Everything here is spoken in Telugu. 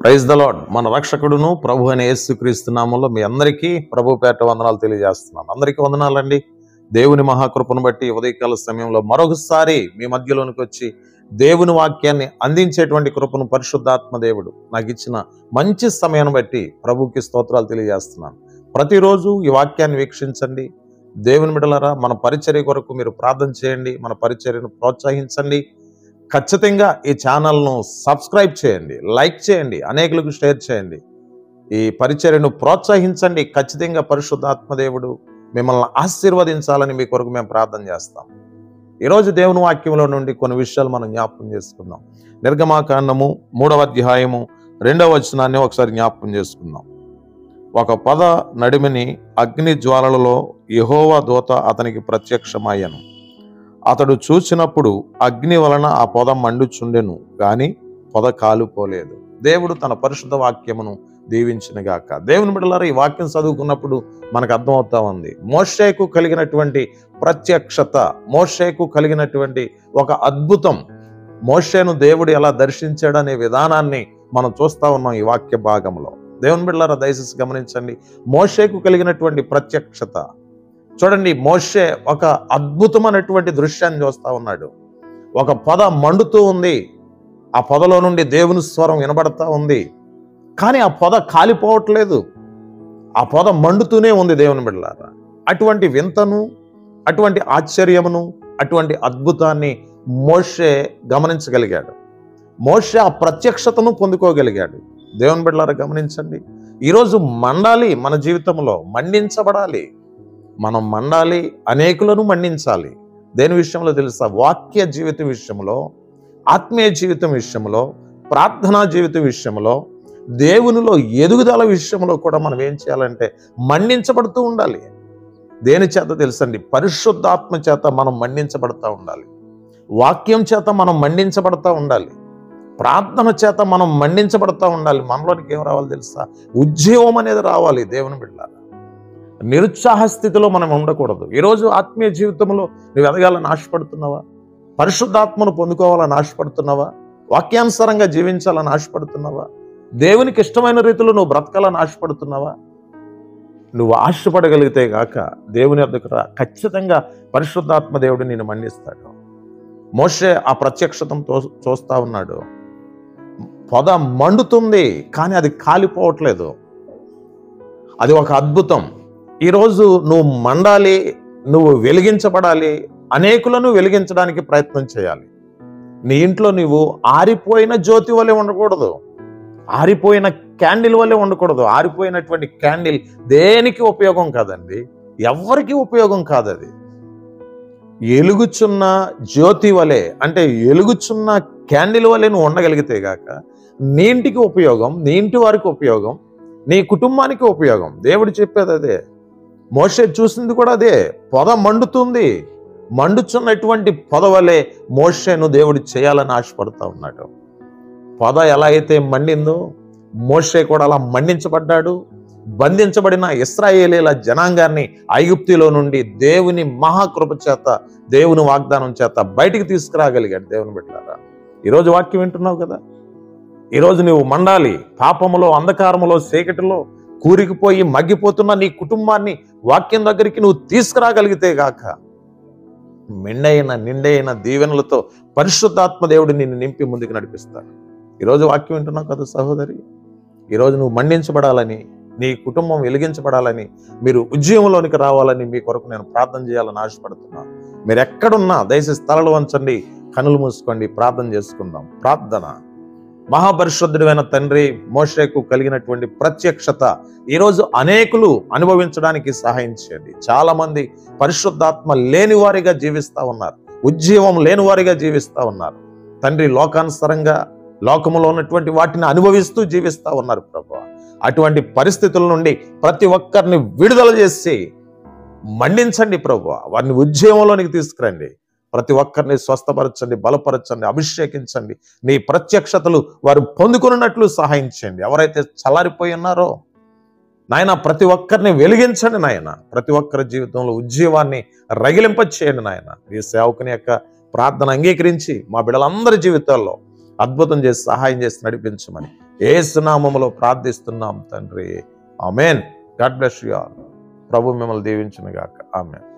Praise the lord. మన రక్షకుడును ప్రభు అయిన యేసుక్రీస్తు నామములో మీ అందరికీ ప్రభు పేట వందనాలు తెలియజేస్తున్నాను. అందరికీ వందనాలండి. దేవుని మహాకృపను బట్టి ఉదయకాల సమయంలో మరొకసారి మీ మధ్యలోనికి వచ్చి దేవుని వాక్యాన్ని అందించేటువంటి కృపను పరిశుద్ధాత్మ దేవుడు నాకు ఇచ్చిన మంచి సమయాన్ని బట్టి ప్రభుకి స్తోత్రాలు తెలియజేస్తున్నాను. ప్రతిరోజు ఈ వాక్యాన్ని వీక్షించండి. దేవుని బిడ్డలారా, మన పరిచర్య కొరకు మీరు ప్రార్థన చేయండి. మన పరిచర్యను ప్రోత్సహించండి. ఖచ్చితంగా ఈ ఛానల్ను సబ్స్క్రైబ్ చేయండి, లైక్ చేయండి, అనేకులకు షేర్ చేయండి. ఈ పరిచర్యను ప్రోత్సహించండి. ఖచ్చితంగా పరిశుద్ధాత్మ దేవుడు మిమ్మల్ని ఆశీర్వదించాలని మీ కొరకు మేము ప్రార్థన చేస్తాం. ఈరోజు దేవుని వాక్యంలో నుండి కొన్ని విషయాలు మనం జ్ఞాపకం చేసుకుందాం. నిర్గమాకాండము 3వ అధ్యాయము 2వ వచనాన్ని ఒకసారి జ్ఞాపకం చేసుకుందాం. ఒక పొద నడిమిని అగ్ని జ్వాలలలో యెహోవా దూత అతనికి ప్రత్యక్షమయ్యను. అతడు చూసినప్పుడు అగ్ని వలన ఆ పొద మండుచుండెను, గాని పొద కాలిపోలేదు. దేవుడు తన పరిశుద్ధ వాక్యమును దీవించినగాక. దేవుని బిడ్డలారా, ఈ వాక్యం చదువుకున్నప్పుడు మనకు అర్థమవుతా ఉంది. మోషేకు కలిగినటువంటి ప్రత్యక్షత, మోషేకు కలిగినటువంటి ఒక అద్భుతం, మోషేను దేవుడు ఎలా దర్శించాడనే విధానాన్ని మనం చూస్తా ఉన్నాం ఈ వాక్య భాగంలో. దేవుని బిడ్డలారా, దయచేసి గమనించండి. మోషేకు కలిగినటువంటి ప్రత్యక్షత చూడండి. మోషే ఒక అద్భుతమైనటువంటి దృశ్యాన్ని చూస్తా ఉన్నాడు. ఒక పొద మండుతూ ఉంది. ఆ పొదలో నుండి దేవుని స్వరం వినబడతా ఉంది. కానీ ఆ పొద కాలిపోవట్లేదు. ఆ పొద మండుతూనే ఉంది. దేవుని బిడ్డలారా, అటువంటి వింతను, అటువంటి ఆశ్చర్యమును, అటువంటి అద్భుతాన్ని మోషే గమనించగలిగాడు. మోషే ఆ ప్రత్యక్షతను పొందుకోగలిగాడు. దేవుని బిడ్డలారా, గమనించండి. ఈరోజు మండాలి, మన జీవితంలో మండించబడాలి. మనం మండాలి, అనేకులను మండించాలి. దేని విషయంలో తెలుసా? వాక్య జీవితం విషయంలో, ఆత్మీయ జీవితం విషయంలో, ప్రార్థనా జీవితం విషయంలో, దేవునిలో ఎదుగుదల విషయంలో కూడా మనం ఏం చేయాలంటే మండించబడుతూ ఉండాలి. దేని చేత తెలుసండి? పరిశుద్ధాత్మ చేత మనం మండించబడతా ఉండాలి. వాక్యం చేత మనం మండించబడతా ఉండాలి. ప్రార్థన చేత మనం మండించబడతా ఉండాలి. మనలోనికి ఏం రావాలి తెలుసా? ఉద్యోగం అనేది రావాలి. దేవుని బిడ్డలారా, నిరుత్సాహ స్థితిలో మనం ఉండకూడదు. ఈరోజు ఆత్మీయ జీవితంలో నువ్వు ఎదగాలని ఆశపడుతున్నావా? పరిశుద్ధాత్మను పొందుకోవాలని ఆశపడుతున్నావా? వాక్యానుసారంగా జీవించాలని ఆశపడుతున్నావా? దేవునికి ఇష్టమైన రీతిలో నువ్వు బ్రతకాలని ఆశపడుతున్నావా? నువ్వు ఆశపడగలిగితే గాక దేవుని వద్దకు రా. ఖచ్చితంగా పరిశుద్ధాత్మ దేవుడు నిన్ను మండిస్తాడు. మోషే ఆ ప్రత్యక్షతను చూస్తా ఉన్నాడు. పొద మండుతుంది, కానీ అది కాలిపోవట్లేదు. అది ఒక అద్భుతం. ఈరోజు నువ్వు మండాలి, నువ్వు వెలిగించబడాలి, అనేకులను వెలిగించడానికి ప్రయత్నం చేయాలి. నీ ఇంట్లో నువ్వు ఆరిపోయిన జ్యోతి వలె ఉండకూడదు. ఆరిపోయిన క్యాండిల్ వలె ఉండకూడదు. ఆరిపోయినటువంటి క్యాండిల్ దేనికి ఉపయోగం కాదండి, ఎవ్వరికి ఉపయోగం కాదు. అది ఎలుగుచున్న జ్యోతి వలె, అంటే ఎలుగుచున్న క్యాండిల్ వలె నువ్వు ఉండగలిగితే గాక నీ ఇంటికి ఉపయోగం, నీ ఇంటి వారికి ఉపయోగం, నీ కుటుంబానికి ఉపయోగం. దేవుడు చెప్పేది అదే. మోషే చూసింది కూడా అదే. పొద మండుతుంది. మండుచున్నటువంటి పొద వలె మోషేను దేవుడు చేయాలని ఆశపడతా ఉన్నాడు. పొద ఎలా అయితే మండిందో మోషే కూడా అలా మండించబడ్డాడు. బంధించబడిన ఇశ్రాయేలీల జనాంగాన్ని ఐగుప్తులో నుండి దేవుని మహాకృప చేత, దేవుని వాగ్దానం చేత బయటికి తీసుకురాగలిగాడు. దేవుని బిడ్డలారా, ఈరోజు వాక్యం వింటున్నావు కదా. ఈరోజు నువ్వు మండాలి. పాపములో, అంధకారములో, చీకటిలో కూరికిపోయి మగ్గిపోతున్న నీ కుటుంబాన్ని వాక్యం దగ్గరికి నువ్వు తీసుకురాగలిగితే గాక నిండైన దీవెనలతో పరిశుద్ధాత్మ దేవుడు నిన్ను నింపి ముందుకు నడిపిస్తాడు. ఈరోజు వాక్యం వింటున్నావు కదా సహోదరి. ఈరోజు నువ్వు మండించబడాలని, నీ కుటుంబం వెలిగించబడాలని, మీరు ఉద్యమంలోనికి రావాలని మీ కొరకు నేను ప్రార్థన చేయాలని ఆశపడుతున్నాను. మీరు ఎక్కడున్నా దయచేసి తలలు వంచండి, కనులు మూసుకోండి, ప్రార్థన చేసుకుందాం. ప్రార్థన. మహాపరిశుద్ధుడైన తండ్రి, మోషేకు కలిగినటువంటి ప్రత్యక్షత ఈరోజు అనేకులు అనుభవించడానికి సహాయం చేయండి. చాలా మంది పరిశుద్ధాత్మ లేని వారిగా జీవిస్తా ఉన్నారు, ఉజ్జీవం లేని వారిగా జీవిస్తా ఉన్నారు తండ్రి. లోకానుసారంగా లోకములో ఉన్నటువంటి వాటిని అనుభవిస్తూ జీవిస్తా ఉన్నారు ప్రభువా. అటువంటి పరిస్థితుల నుండి ప్రతి ఒక్కరిని విడుదల చేసి మండించండి ప్రభువా. వారిని ఉజ్జీవంలోనికి తీసుకురండి. ప్రతి ఒక్కరిని స్వస్థపరచండి, బలపరచండి, అభిషేకించండి. నీ ప్రత్యక్షతలు వారు పొందుకున్నట్లు సహాయం చేయండి. ఎవరైతే చల్లారిపోయి ఉన్నారో నాయన, ప్రతి ఒక్కరిని వెలిగించండి నాయన. ప్రతి ఒక్కరి జీవితంలో ఉజ్జీవాన్ని రగిలింప చేయండి నాయన. ఈ సేవకుని యొక్క ప్రార్థన అంగీకరించి మా బిడ్డలందరి జీవితాల్లో అద్భుతం చేసి సహాయం చేసి నడిపించమని యేసు నామములో ప్రార్థిస్తున్నాం తండ్రి. ఆమేన్. God bless you all. ప్రభు మిమ్మల్ని దీవించును గాక. ఆమేన్.